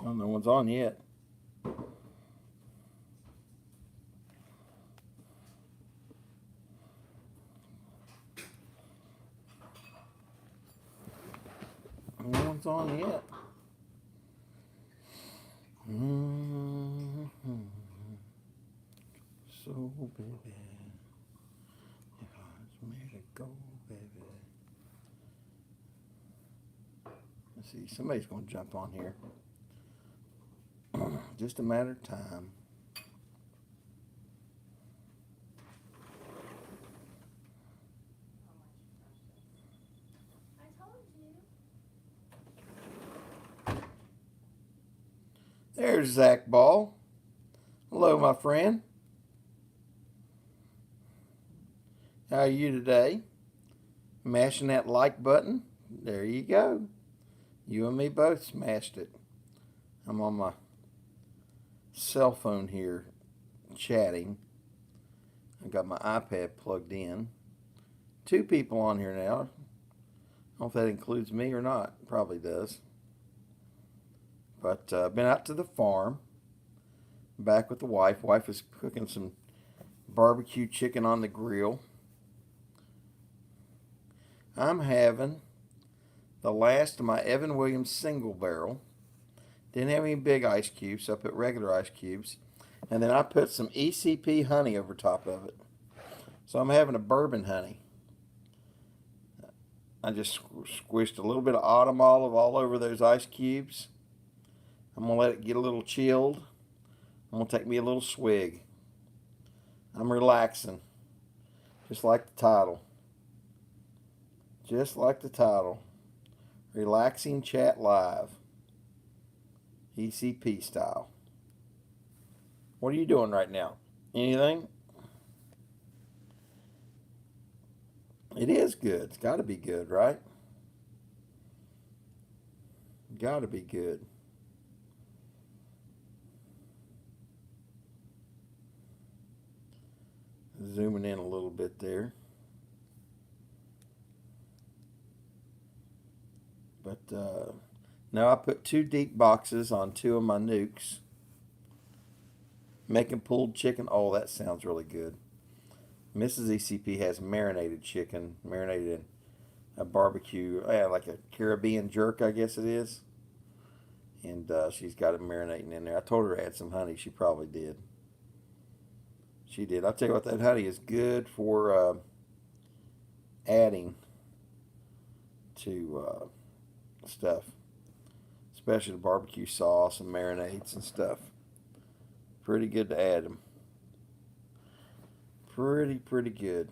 Oh, no one's on yet. No one's on yet. So, baby, your heart's made of gold, baby. Let's see, somebody's going to jump on here. Just a matter of time. There's Zach Ball. Hello, my friend. How are you today? Mashing that like button. There you go. You and me both smashed it. I'm on my cell phone here chatting. I got my iPad plugged in. 2 people on here now. I don't know if that includes me or not. Probably does. But been out to the farm. Back with the wife. Wife is cooking some barbecue chicken on the grill. I'm having the last of my Evan Williams single barrel. Didn't have any big ice cubes, so I put regular ice cubes. And then I put some ECP honey over top of it. So I'm having a bourbon honey. I just squished a little bit of autumn olive all over those ice cubes. I'm going to let it get a little chilled. I'm going to take me a little swig. I'm relaxing. Just like the title. Just like the title. Relaxing Chat Live. ECP style. What are you doing right now? Anything? It is good. It's got to be good, right? Got to be good. Zooming in a little bit there. But now I put 2 deep boxes on 2 of my nukes. Making pulled chicken. Oh, that sounds really good. Mrs. ECP has marinated chicken, marinated in a barbecue, like a Caribbean jerk, I guess it is. And she's got it marinating in there. I told her to add some honey. She probably did. She did. I'll tell you what, that honey is good for adding to stuff, especially the barbecue sauce and marinades and stuff. Pretty good to add them. Pretty good.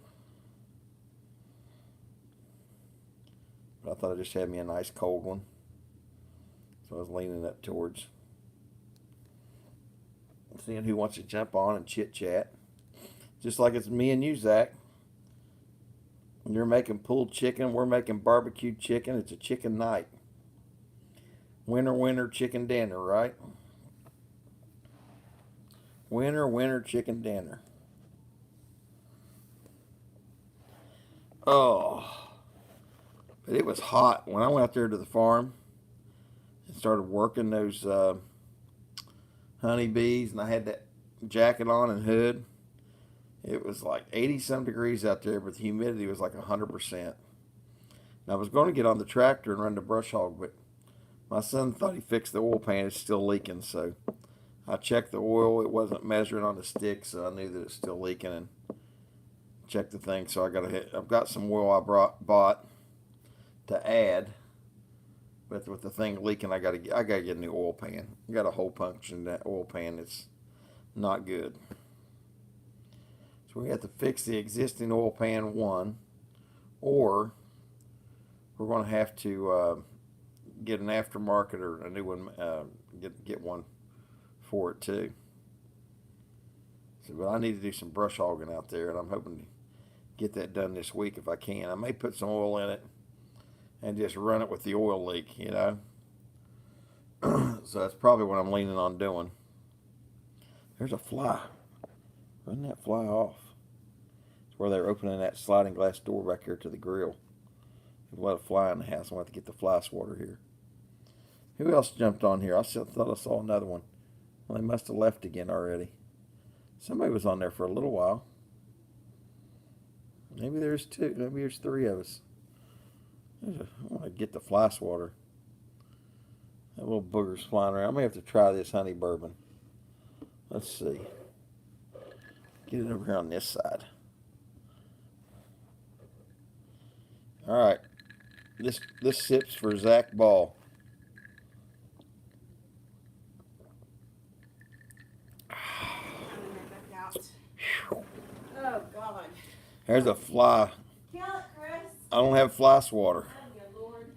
But I thought I just had me a nice cold one. So I was leaning up towards. Seeing who wants to jump on and chit chat. Just like it's me and you, Zach. You're making pulled chicken. We're making barbecued chicken. It's a chicken night. Winter, chicken dinner, right? Winter, chicken dinner. Oh, but it was hot when I went out there to the farm and started working those honeybees, and I had that jacket on and hood. It was like 80 some degrees out there, but the humidity was like 100%. And I was going to get on the tractor and run the brush hog, but my son thought he fixed the oil pan. It's still leaking, so I checked the oil. It wasn't measuring on the stick, so I knew that it's still leaking, and checked the thing. So I've got some oil I bought to add, but with the thing leaking, I gotta get a new oil pan. I got a hole puncture in that oil pan. It's not good. So we have to fix the existing oil pan one, or we're going to have to get an aftermarket or a new one. Get one for it too. So, but I need to do some brush hogging out there, and I'm hoping to get that done this week if I can. I may put some oil in it and just run it with the oil leak, you know. So that's probably what I'm leaning on doing. There's a fly. Run that fly off. It's where they're opening that sliding glass door back here to the grill. There's a lot of fly in the house. I want to get the fly swatter here. Who else jumped on here? I thought I saw another one. Well, they must have left again already. Somebody was on there for a little while. Maybe there's two. Maybe there's three of us. I want to get the fly swatter. That little booger's flying around. I may have to try this honey bourbon. Let's see. Get it over here on this side. All right. This sips for Zach Ball. Oh, God. There's a fly. Kill it, Chris. I don't have fly swatter. Oh, good Lord.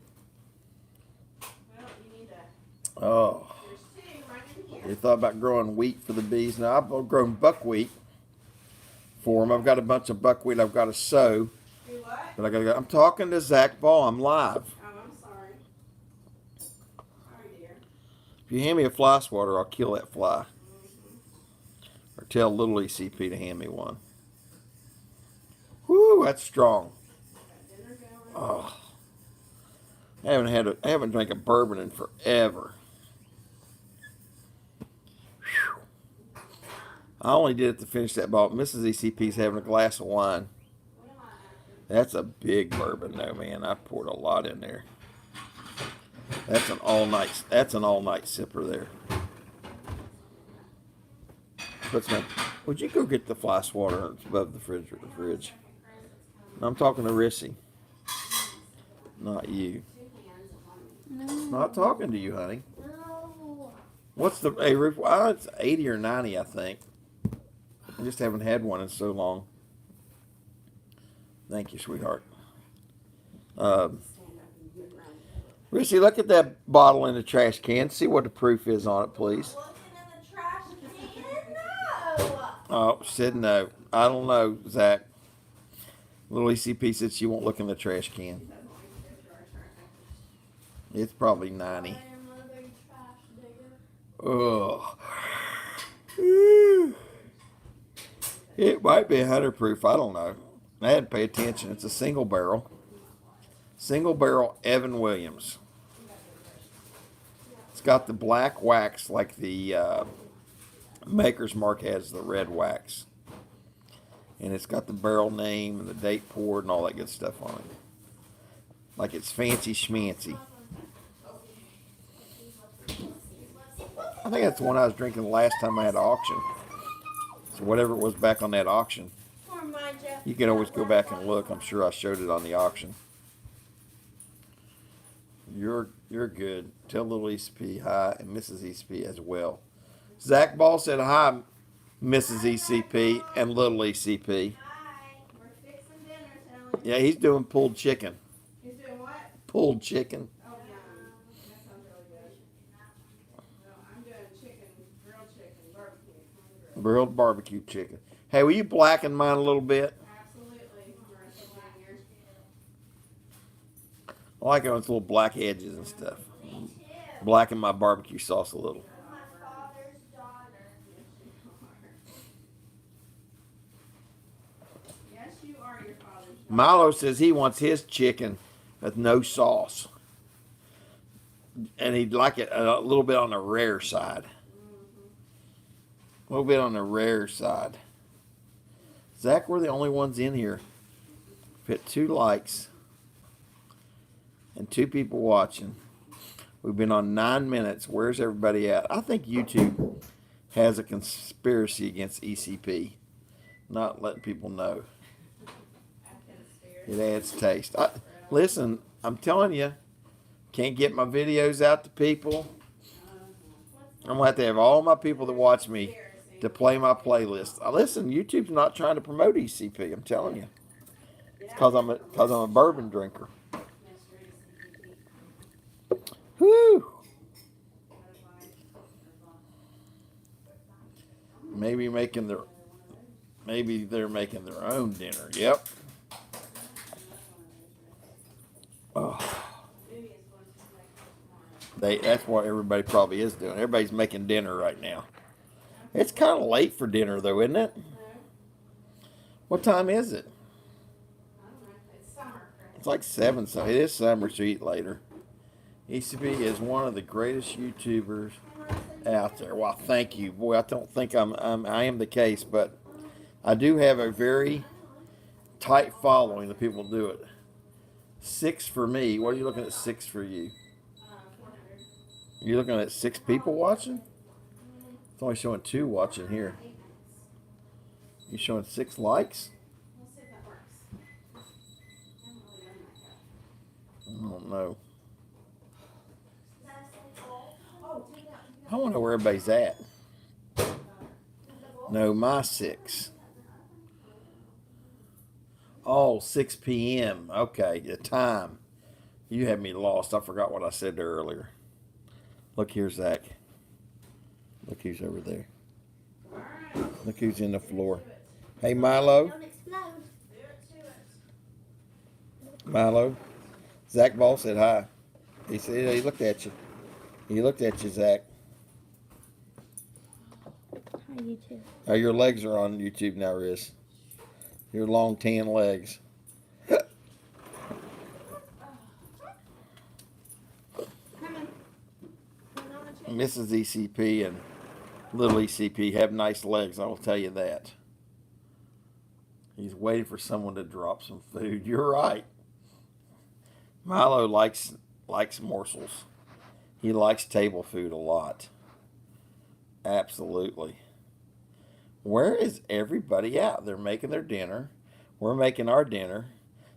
Well, you need to. Oh. There's two right in here. You thought about growing wheat for the bees? Now, I've grown buckwheat for them. I've got a bunch of buckwheat I've got to sow. Do what? But I gotta go. I'm talking to Zach Ball. I'm live. Oh, I'm sorry. Sorry, dear. If you hand me a fly swatter, I'll kill that fly. Or tell little ECP to hand me one. Whoo, that's strong. Got dinner going. Oh, I haven't drank a bourbon in forever. Whew. I only did it to finish that bottle. Mrs. ECP's having a glass of wine. What am I after? That's a big bourbon, though, man. I poured a lot in there. That's an all night sipper there. Would you go get the fly swatter above the fridge? I'm talking to Rissy. Not you. No. Not talking to you, honey. No. What's the Ruth? It's 80 or 90, I think. I just haven't had one in so long. Thank you, sweetheart. Rissy, look at that bottle in the trash can. See what the proof is on it, please. Looking in the trash can? No. Oh, said no. I don't know, Zach. Little ECP said she won't look in the trash can. It's probably 90. I am a big trash digger. Ugh. It might be 100 proof. I don't know. I had to pay attention. It's a single barrel. Single barrel Evan Williams. It's got the black wax like the Maker's Mark has the red wax. And it's got the barrel name and the date poured and all that good stuff on it. Like it's fancy schmancy. I think that's the one I was drinking the last time I had an auction. So whatever it was back on that auction. Or my Jeff. You can always go back and look. I'm sure I showed it on the auction. You're good. Tell little ECP hi and Mrs. ECP as well. Zach Ball said hi, Mrs. ECP and little ECP. Hi. We're fixing dinner, Sally. Yeah, he's doing pulled chicken. He's doing what? Pulled chicken. Oh, yum. That sounds really good. Well, I'm doing grilled chicken, barbecue. Grilled barbecue chicken. Hey, will you blacken mine a little bit? Absolutely. Marissa, down yours. I like it when it's little black edges and stuff. Me too. Blacken my barbecue sauce a little. My father's daughter. Yes, you are your father's daughter. Milo says he wants his chicken with no sauce. And he'd like it a little bit on the rare side. A little bit on the rare side. Zach, we're the only ones in here. We've hit 2 likes and 2 people watching. We've been on 9 minutes. Where's everybody at? I think YouTube has a conspiracy against ECP. Not letting people know. It adds taste. Listen, I'm telling you, can't get my videos out to people. I'm going to have all my people that watch me to play my playlist. Listen, YouTube's not trying to promote ECP. I'm telling you. It's because I'm a bourbon drinker. Whew. Maybe they're making their own dinner. Yep. Oh. That's what everybody probably is doing. Everybody's making dinner right now. It's kind of late for dinner, though, isn't it? What time is it? I don't know. It's summer, Chris. It's like 7, so it is summer, so you eat later. ECP is one of the greatest YouTubers out there. Well, thank you. Boy, I don't think I am the case, but I do have a very tight following of people do it. 6 for me. What are you looking at 6 for you? 400. You're looking at 6 people watching? It's only showing 2 watching here. 8 minutes. You showing 6 likes? We'll see if that works. I haven't really done that yet. I don't know. Oh, take it out. I want to know where everybody's at. No, my 6. Oh, 6 p.m. Okay, the time. You had me lost. I forgot what I said there earlier. Look here, Zach. Look who's over there. All right. Look who's in the floor. Hey, Milo. Don't explode. Do it to it. Milo. Zach Ball said hi. He said he looked at you. He looked at you, Zach. Hi, YouTube. Oh, your legs are on YouTube now, Riz. Your long tan legs. Come on. Come on, chick. Mrs. ECP and little ECP have nice legs, I will tell you that. He's waiting for someone to drop some food. You're right. Milo likes morsels. He likes table food a lot. Absolutely. Where is everybody out? They're making their dinner. We're making our dinner.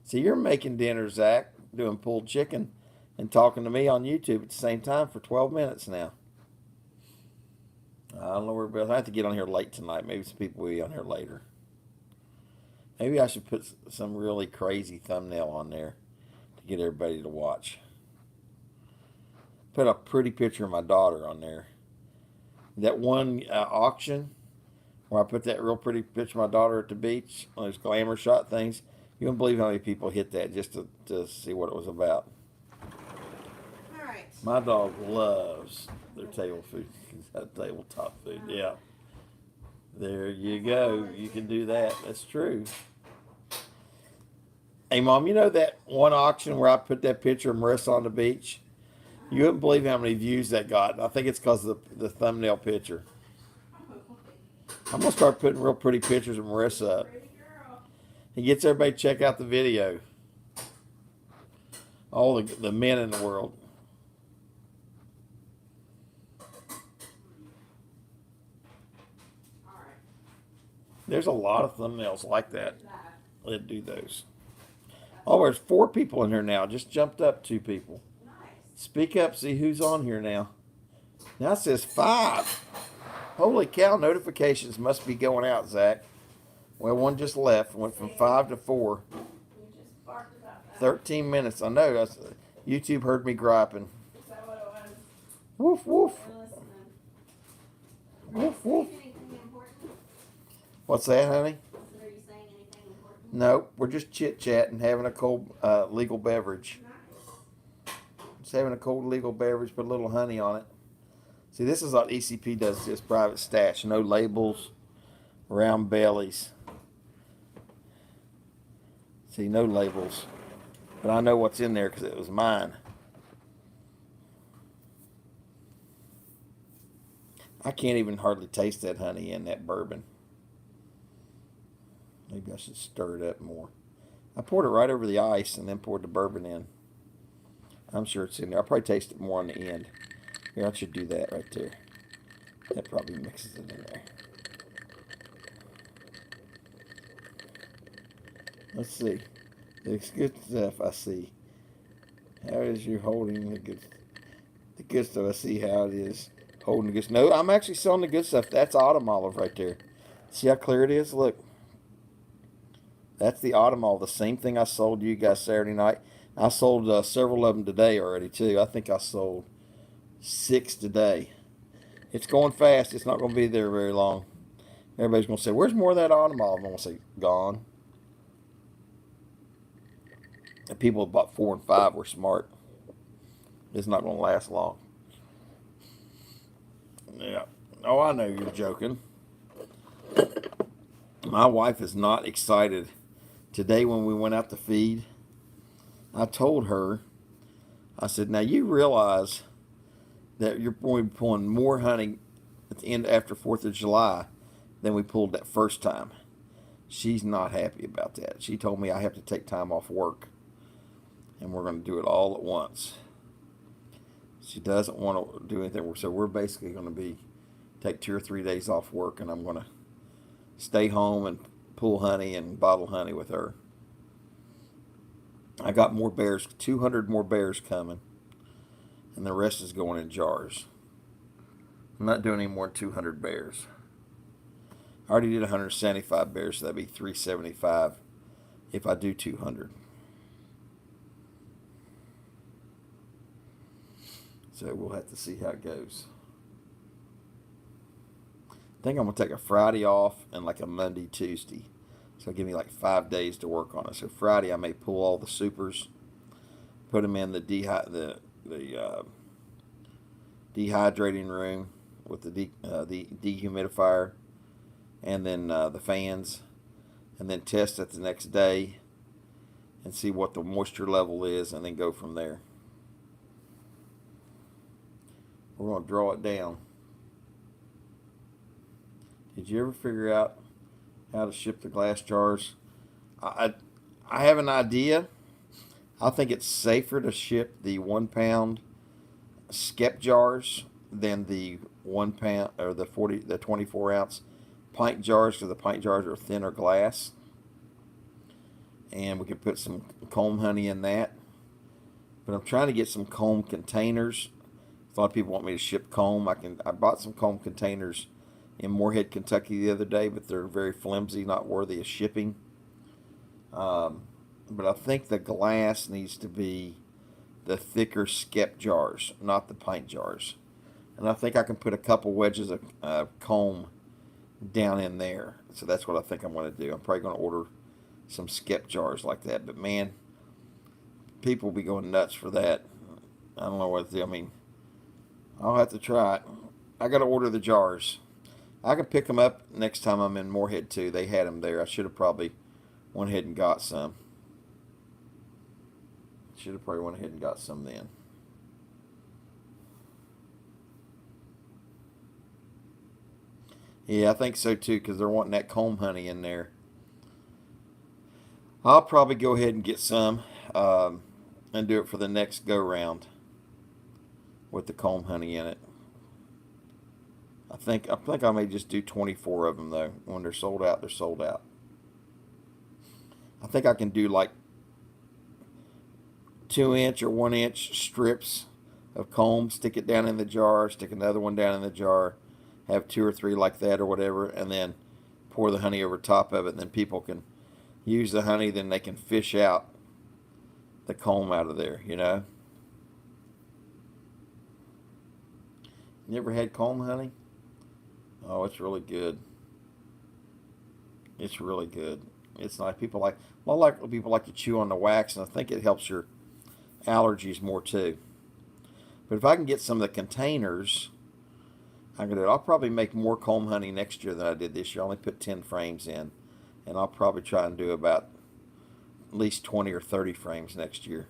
See, you're making dinner, Zach, doing pulled chicken and talking to me on YouTube at the same time for 12 minutes now. I don't know where everybody else. I have to get on here late tonight. Maybe some people will be on here later. Maybe I should put some really crazy thumbnail on there to get everybody to watch. Put a pretty picture of my daughter on there. That one auction where I put that real pretty picture of my daughter at the beach, on those glamour shot things. You won't believe how many people hit that just to see what it was about. All right. My dog loves their table food. Tabletop food, yeah. There you go. You can do that. That's true. Hey, Mom, you know that one auction where I put that picture of Marissa on the beach? You wouldn't believe how many views that got. I think it's because of the thumbnail picture. I'm going to start putting real pretty pictures of Marissa up. Pretty girl. He gets everybody to check out the video. All the men in the world. All right. There's a lot of thumbnails like that. That. That do those. Oh, there's 4 people in here now. Just jumped up 2 people. Nice. Speak up, see who's on here now. Now it says 5. Holy cow, notifications must be going out, Zach. Well, one just left. Went from 5 to 4. You just barked about that. 13 minutes. I know. YouTube heard me griping. Is that what it was? Woof, woof. We're listening. Woof, woof. Anything important? What's that, honey? Are you saying anything important? Nope. We're just chit-chatting, having a cold legal beverage. Nice. Just having a cold legal beverage, put a little honey on it. See, this is what ECP does, just private stash. No labels, round bellies. See, no labels. But I know what's in there because it was mine. I can't even hardly taste that honey in that bourbon. Maybe I should stir it up more. I poured it right over the ice and then poured the bourbon in. I'm sure it's in there. I'll probably taste it more on the end. Here, I should do that right there. That probably mixes it in there. Let's see. It's good stuff, I see. How is you holding the good stuff? I see how it is holding the good stuff. No, I'm actually selling the good stuff. That's autumn olive right there. See how clear it is? Look. That's the autumn olive. The same thing I sold you guys Saturday night. I sold several of them today already, too. I think I sold 6 today. It's going fast. It's not going to be there very long. Everybody's going to say, where's more of that autumn olive? I'm going to say, gone. The people who bought 4 and 5 were smart. It's not going to last long. Yeah. Oh, I know you're joking. My wife is not excited. Today when we went out to feed, I told her, I said, now you realize that you're going to be pulling more honey at the end after 4th of July than we pulled that first time. She's not happy about that. She told me I have to take time off work, and we're going to do it all at once. She doesn't want to do anything. So we're basically going to take 2 or 3 days off work, and I'm going to stay home and pull honey and bottle honey with her. I got more bears, 200 more bears coming, and the rest is going in jars. I'm not doing any more than 200 bears. I already did 175 bears, so that'd be 375 if I do 200. So we'll have to see how it goes. I think I'm going to take a Friday off and like a Monday, Tuesday. So give me like 5 days to work on it. So Friday I may pull all the supers, put them in the dehydrating room with the dehumidifier, and then the fans, and then test it the next day and see what the moisture level is, and then go from there. We're going to draw it down. Did you ever figure out how to ship the glass jars? I have an idea. I think it's safer to ship the 1 pound skep jars than the 1 pound or the 24 ounce pint jars, because the pint jars are thinner glass, and we could put some comb honey in that. But I'm trying to get some comb containers. A lot of people want me to ship comb. I bought some comb containers in Moorhead, Kentucky the other day, but they're very flimsy, not worthy of shipping. But I think the glass needs to be the thicker skep jars, not the pint jars. And I think I can put a couple wedges of comb down in there. So that's what I think I'm going to do. I'm probably going to order some skep jars like that. But man, people will be going nuts for that. I don't know what to do. I mean, I'll have to try it. I got to order the jars. I can pick them up next time I'm in Moorhead too. They had them there. I should have probably went ahead and got some. Should have probably went ahead and got some then. Yeah, I think so too, because they're wanting that comb honey in there. I'll probably go ahead and get some and do it for the next go round with the comb honey in it. I think I may just do 24 of them though. When they're sold out, they're sold out. I think I can do like 2-inch or 1-inch strips of comb, stick it down in the jar, stick another one down in the jar, have 2 or 3 like that or whatever, and then pour the honey over top of it, and then people can use the honey, then they can fish out the comb out of there, you know. You ever had comb honey? Oh, it's really good. It's really good. It's nice. People like to chew on the wax, and I think it helps your allergies more too. But if I can get some of the containers, I'm gonna do it. I'll probably make more comb honey next year than I did this year. I only put 10 frames in, and I'll probably try and do about at least 20 or 30 frames next year.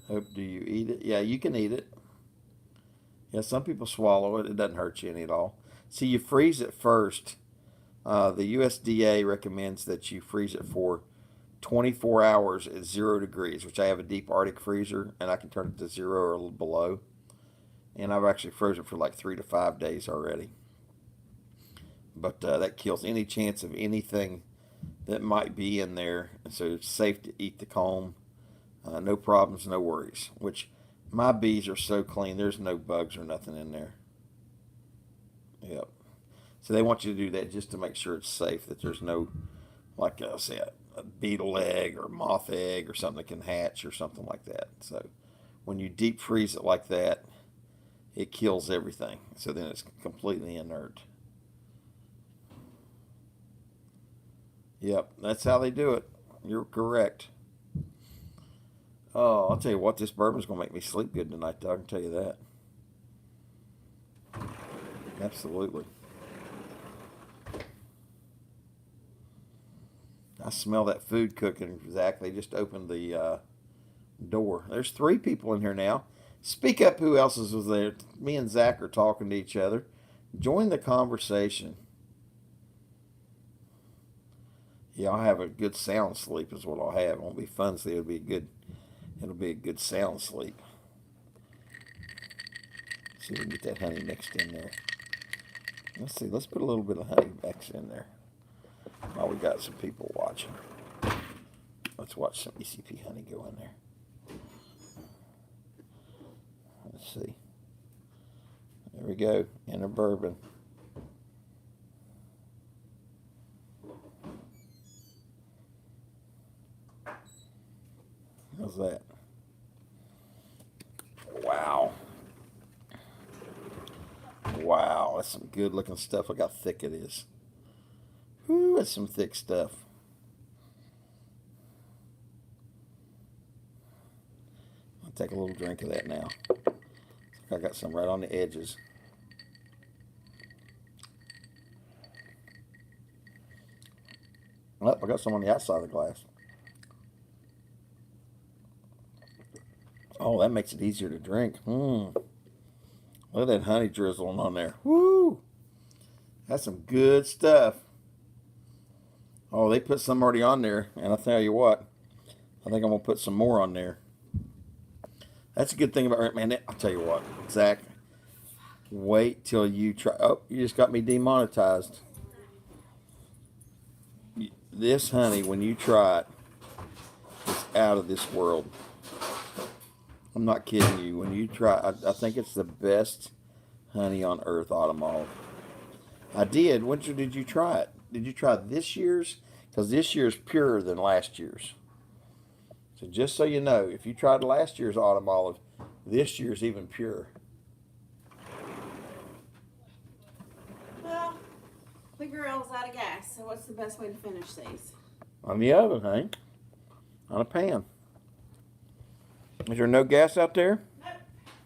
Hope, do you eat it? Yeah, you can eat it. Yeah, some people swallow it. It doesn't hurt you any at all. See, you freeze it first. The USDA recommends that you freeze it for 24 hours at 0 degrees, which I have a deep Arctic freezer, and I can turn it to 0 or a little below. And I've actually frozen it for like 3 to 5 days already. But that kills any chance of anything that might be in there. So it's safe to eat the comb. No problems, no worries. Which my bees are so clean, there's no bugs or nothing in there. Yep. So they want you to do that just to make sure it's safe, that there's no, like say, a beetle egg or moth egg or something that can hatch or something like that. So when you deep freeze it like that, it kills everything. So then it's completely inert. Yep, that's how they do it. You're correct. Oh, I'll tell you what, this bourbon's going to make me sleep good tonight, though. I can tell you that. Absolutely. I smell that food cooking, Zach. They just opened the door. There's 3 people in here now. Speak up, who else was there? Me and Zach are talking to each other. Join the conversation. Yeah, I'll have a good sound sleep is what I'll have. It won't be fun sleep. It'll be a good sound sleep. See if we can get that honey mixed in there. Let's see, let's put a little bit of honey mixed in there. While we got some people watching. Let's watch some ECP honey go in there. Let's see. There we go, in a bourbon. How's that? Wow. Wow, that's some good looking stuff. Look how thick it is. Ooh, that's some thick stuff. I'll take a little drink of that now. I got some right on the edges. Oh, I got some on the outside of the glass. Oh, that makes it easier to drink. Look at that honey drizzling on there. Woo! That's some good stuff. Oh, they put some already on there, and I'll tell you what, I think I'm going to put some more on there. That's a good thing about, man, I'll tell you what, Zach, wait till you try. Oh, you just got me demonetized. This honey, when you try it, it's out of this world. I'm not kidding you. When you try, I think it's the best honey on earth, Autumn Olive. I did. When did you try it? Did you try this year's? Because this year's purer than last year's. So just so you know, if you tried last year's Autumn Olive, this year's even purer. Well, the grill's out of gas, so what's the best way to finish these? On the oven, Hank. On a pan. Is there no gas out there? Nope.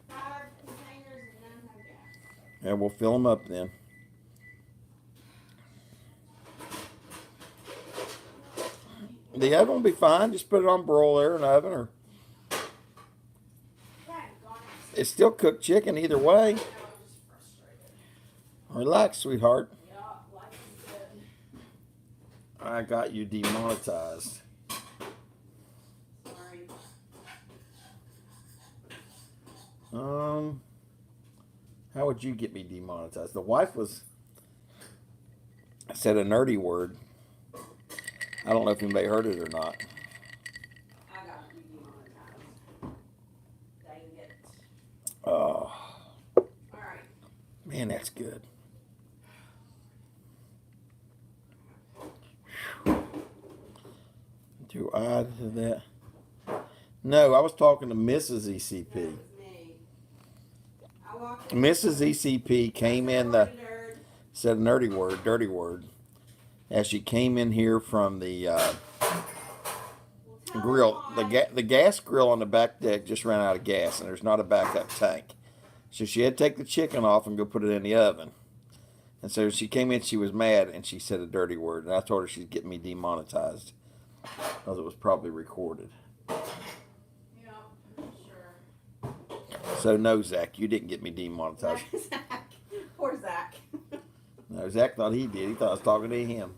5 containers and none have gas. Yeah, we'll fill them up then. The oven will be fine. Just put it on broiler in the oven, or it's still cooked chicken either way. Relax, sweetheart. Yeah, life is good. I got you demonetized. Sorry. How would you get me demonetized? The wife said a nerdy word. I don't know if anybody heard it or not. I got you demonetized. Dang it. Oh, Alright. man, that's good. Do I do that? No, I was talking to Mrs. ECP. That was me. I walked in. Mrs. ECP came in said a dirty word, as she came in here from the grill. The gas grill on the back deck just ran out of gas, and there's not a backup tank. So she had to take the chicken off and go put it in the oven. And so she came in, she was mad, and she said a dirty word. And I told her she'd get me demonetized because it was probably recorded. Yeah, sure. So no, Zach, you didn't get me demonetized. Zach. Poor Zach. No, Zach thought he did. He thought I was talking to him.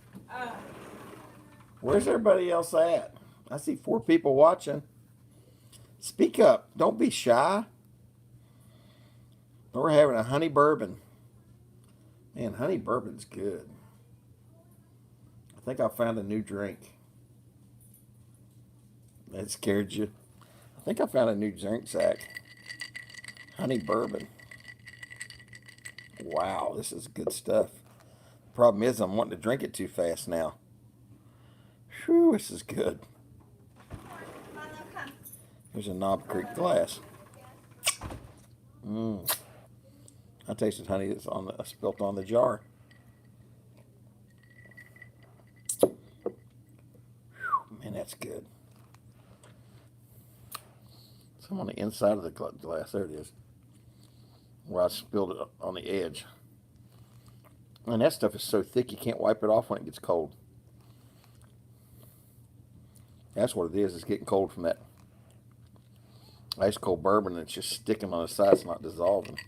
Where's everybody else at? I see 4 people watching. Speak up. Don't be shy. We're having a honey bourbon. Man, honey bourbon's good. I think I found a new drink. That scared you? I think I found a new drink, Zach. Honey bourbon. Wow, this is good stuff. Problem is, I'm wanting to drink it too fast now. Whew, this is good. Here's a Knob Creek glass. I tasted honey that's spilt on the jar. Whew, man, that's good. Some on the inside of the glass. There it is. Where I spilled it on the edge. And that stuff is so thick you can't wipe it off when it gets cold. That's what it is. It's getting cold from that ice cold bourbon, and it's just sticking on the sides, not dissolving.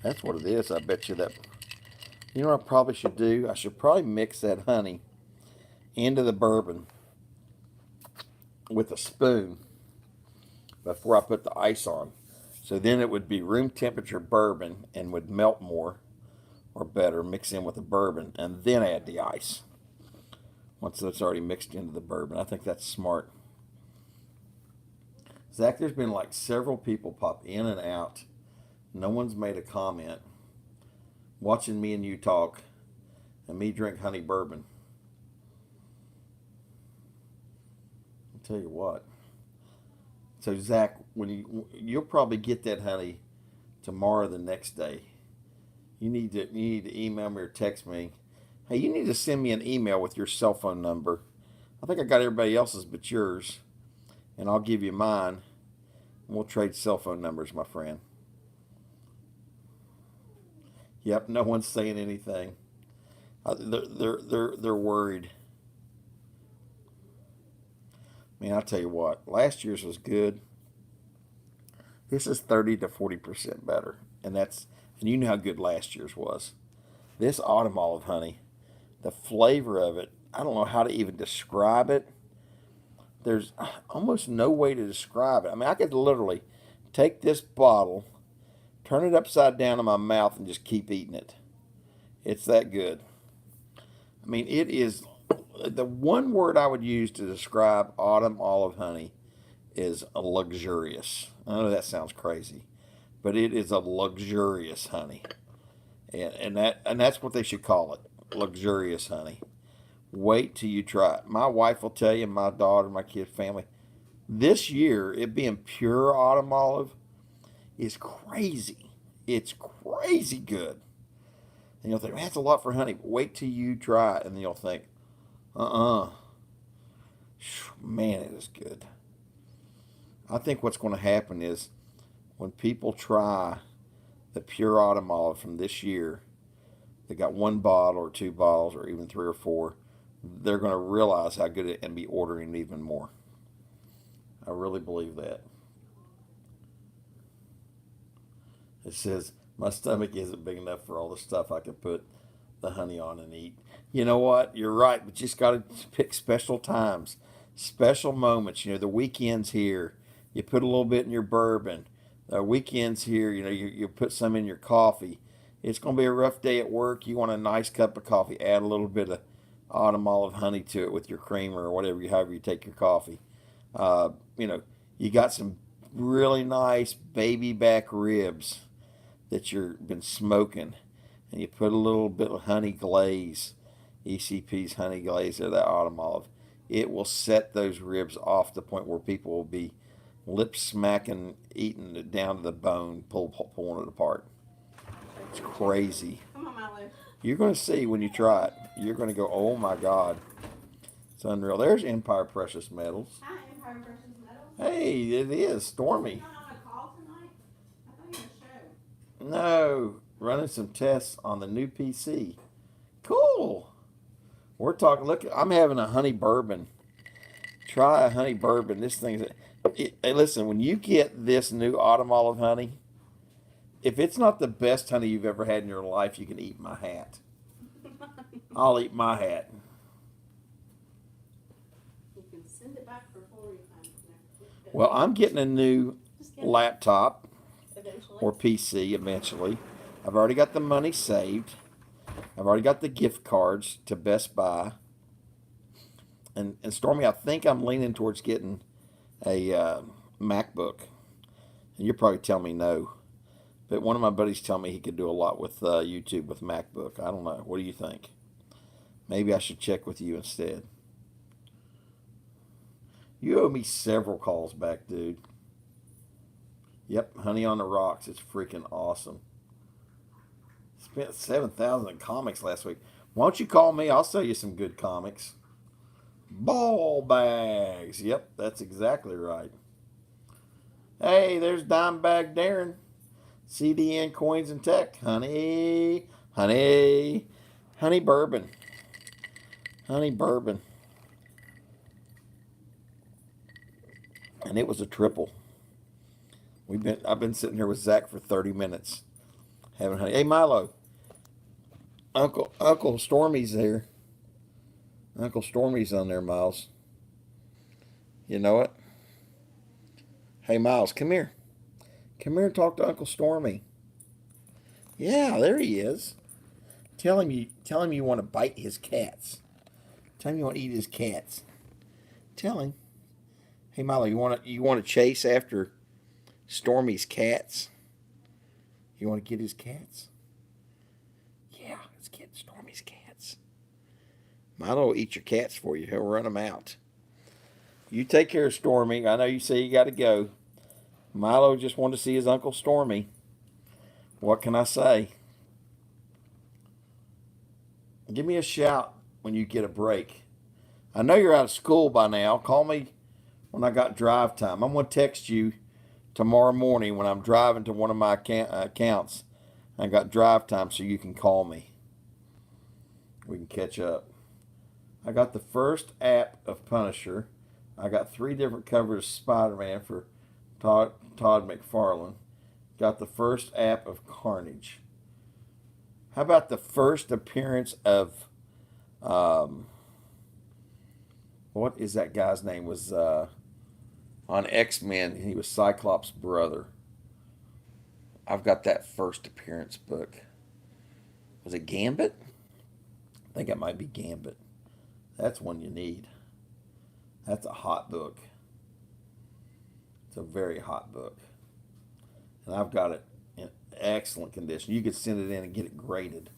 That's what it is. I bet you that. You know what I probably should do? I should probably mix that honey into the bourbon with a spoon before I put the ice on. So then it would be room temperature bourbon and would melt more or better, mix in with the bourbon, and then add the ice once it's already mixed into the bourbon. I think that's smart. Zach, there's been like several people pop in and out. No one's made a comment. Watching me and you talk and me drink honey bourbon. I'll tell you what. So Zach, when you'll probably get that honey tomorrow or the next day. You need to email me or text me. Hey, you need to send me an email with your cell phone number. I think I got everybody else's but yours. And I'll give you mine. And we'll trade cell phone numbers, my friend. Yep, no one's saying anything. They're worried. Man, I'll tell you what. Last year's was good. This is 30 to 40% better, and you know how good last year's was. This autumn olive honey, the flavor of it, I don't know how to even describe it. There's almost no way to describe it. I mean, I could literally take this bottle, turn it upside down in my mouth, and just keep eating it. It's that good. I mean, it is the one word I would use to describe autumn olive honey is luxurious. I know that sounds crazy, but it is a luxurious honey, and that's what they should call it, luxurious honey. Wait till you try it. My wife will tell you, my daughter, my kid, family, this year it being pure autumn olive is crazy. It's crazy good. And you'll think, man, that's a lot for honey. But wait till you try it, and then you'll think, man, it is good. I think what's going to happen is when people try the pure autumn olive from this year, they got one bottle or two bottles or even three or four, they're going to realize how good it is and be ordering even more. I really believe that. It says, my stomach isn't big enough for all the stuff I could put the honey on and eat. You know what? You're right, but you just got to pick special times, special moments. You know, the weekend's here. You put a little bit in your bourbon. The weekend's here. You know, you put some in your coffee. It's going to be a rough day at work. You want a nice cup of coffee. Add a little bit of autumn olive honey to it with your creamer or whatever, however you take your coffee. You know, you got some really nice baby back ribs that you've been smoking, and you put a little bit of honey glaze, ECP's honey glaze or that autumn olive. It will set those ribs off to the point where people will be lip smacking, eating it down to the bone, pulling it apart. It's crazy. Come on, Milo. You're going to see when you try it. You're going to go, oh my God. It's unreal. There's Empire Precious Metals. Hi, Empire Precious Metals. Hey, it is Stormy. You not on a call tonight? I thought you had a show. No, running some tests on the new PC. Cool. We're talking, look, I'm having a honey bourbon. Try a honey bourbon. This thing's, hey, listen, when you get this new autumn olive honey, if it's not the best honey you've ever had in your life, you can eat my hat. I'll eat my hat. You can send it back for 40 times. Well, I'm getting a new Just kidding. laptop Eventually. or PC eventually. I've already got the money saved. I've already got the gift cards to Best Buy. And Stormy, I think I'm leaning towards getting a MacBook. And you're probably telling me no. But one of my buddies told me he could do a lot with YouTube with MacBook. I don't know. What do you think? Maybe I should check with you instead. You owe me several calls back, dude. Yep, Honey on the Rocks. It's freaking awesome. Spent $7,000 in comics last week. Why don't you call me? I'll sell you some good comics. Ball bags. Yep, that's exactly right. Hey, there's Dimebag Darren. CDN Coins and Tech. Honey bourbon. Honey bourbon. and it was a triple. I've been sitting here with Zach for 30 minutes having honey. Hey Milo, Uncle Stormy's there. Uncle Stormy's on there, Miles. You know it? Hey Miles, come here. Come here and talk to Uncle Stormy. Yeah, there he is. Tell him you want to bite his cats. Tell him you want to eat his cats. Tell him. Hey Milo, you want to chase after Stormy's cats? You want to get his cats? Yeah, let's get Stormy's cats. Milo will eat your cats for you. He'll run them out. You take care of Stormy. I know you say you got to go. Milo just wanted to see his Uncle Stormy. What can I say? Give me a shout when you get a break. I know you're out of school by now. Call me when I got drive time. I'm going to text you tomorrow morning when I'm driving to one of my accounts. I got drive time so you can call me. We can catch up. I got the first app of Punisher. I got 3 different covers of Spider-Man for Todd McFarlane. Got the first app of Carnage. How about the first appearance of what is that guy's name? Was on X-Men. He was Cyclops' brother. I've got that first appearance book. Was it Gambit? I think it might be Gambit. That's one you need. That's a hot book. It's a very hot book. And I've got it in excellent condition. You could send it in and get it graded.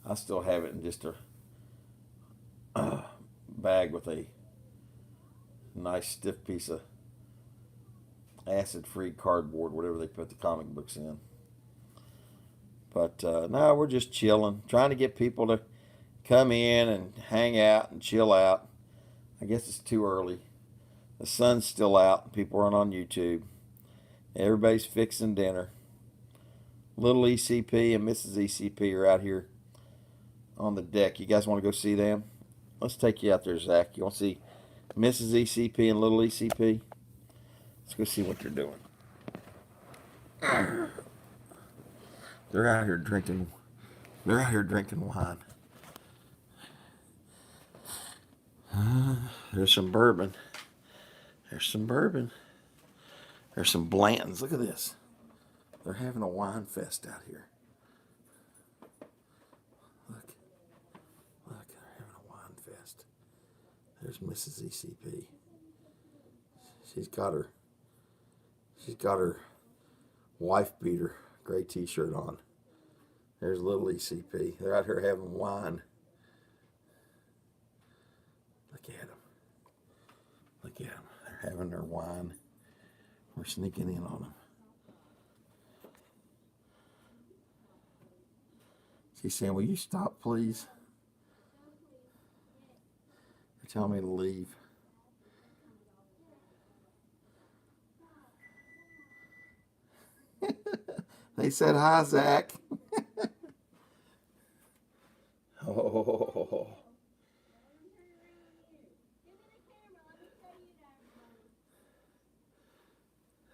I still have it in just a bag with a nice stiff piece of acid-free cardboard, whatever they put the comic books in. But no, we're just chilling, trying to get people to come in and hang out and chill out. I guess it's too early. The sun's still out. People aren't on YouTube. Everybody's fixing dinner. Little ECP and Mrs. ECP are out here on the deck. You guys want to go see them? Let's take you out there, Zach. You want to see Mrs. ECP and little ECP? Let's go see what they're doing. They're out here drinking. They're out here drinking wine. There's some bourbon. There's some bourbon. There's some Blantons. Look at this. They're having a wine fest out here. Look. Look, they're having a wine fest. There's Mrs. ECP. She's got her wife beater, gray t-shirt on. There's little ECP. They're out here having wine. Look at them. Look at them. They're having their wine. We're sneaking in on them. She's saying, will you stop, please? They're telling me to leave. They said, hi, Zach. Oh.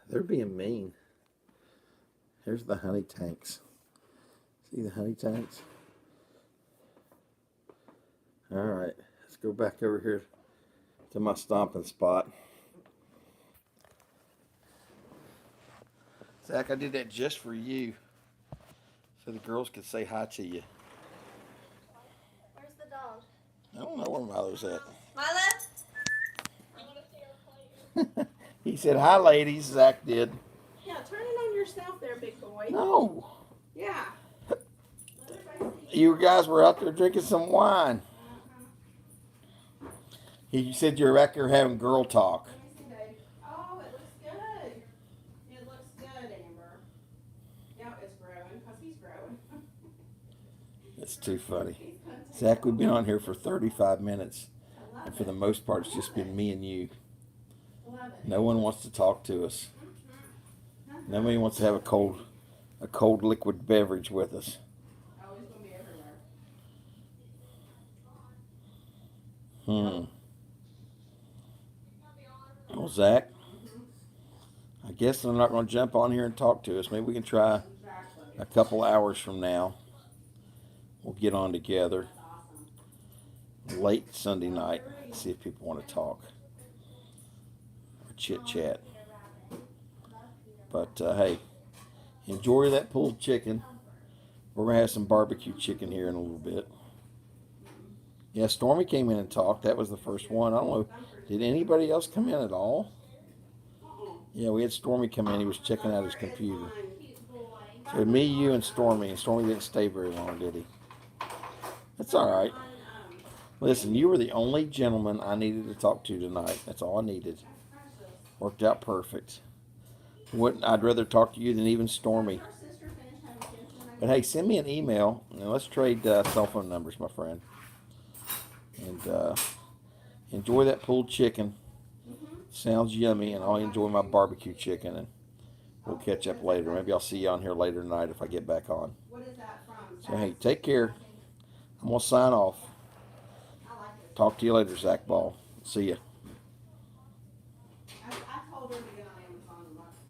They're being mean. Here's the honey tanks. See the honey tanks? All right, let's go back over here to my stomping spot. Zach, I did that just for you, so the girls could say hi to you. Where's the dog? I don't know where Milo's at. Milo? I want to see her play. He said, hi, ladies. Zach did. Yeah, turn it on yourself there, big boy. No. Yeah. You guys were out there drinking some wine. You said you were back there having girl talk. Let me see, babe. Oh, it looks good. It looks good, Amber. Yeah, it's growing, because he's growing. It's too funny. Zach, we've been on here for 35 minutes. And for the most part, it's just been me and you. Love it. No one wants to talk to us. Nobody wants to have a cold liquid beverage with us. Oh, it's going to be everywhere. Well, Zach, I guess they're not going to jump on here and talk to us. Maybe we can try Exactly. a couple hours from now. We'll get on together That's awesome. late Sunday night and see if people want to talk or chit chat. But hey, enjoy that pulled chicken. We're going to have some barbecue chicken here in a little bit. Yeah, Stormy came in and talked. That was the first one. I don't know. Did anybody else come in at all? Yeah, we had Stormy come in. He was checking out his computer. So me, you, and Stormy. And Stormy didn't stay very long, did he? That's all right. Listen, you were the only gentleman I needed to talk to tonight. That's all I needed. Worked out perfect. I'd rather talk to you than even Stormy. But hey, send me an email and let's trade cell phone numbers, my friend. And enjoy that pulled chicken. Sounds yummy, and I'll enjoy my barbecue chicken. And we'll catch up later. Maybe I'll see you on here later tonight if I get back on. What is that from? So hey, take care. I'm gonna sign off. I like it. Talk to you later, Zach Ball. See ya.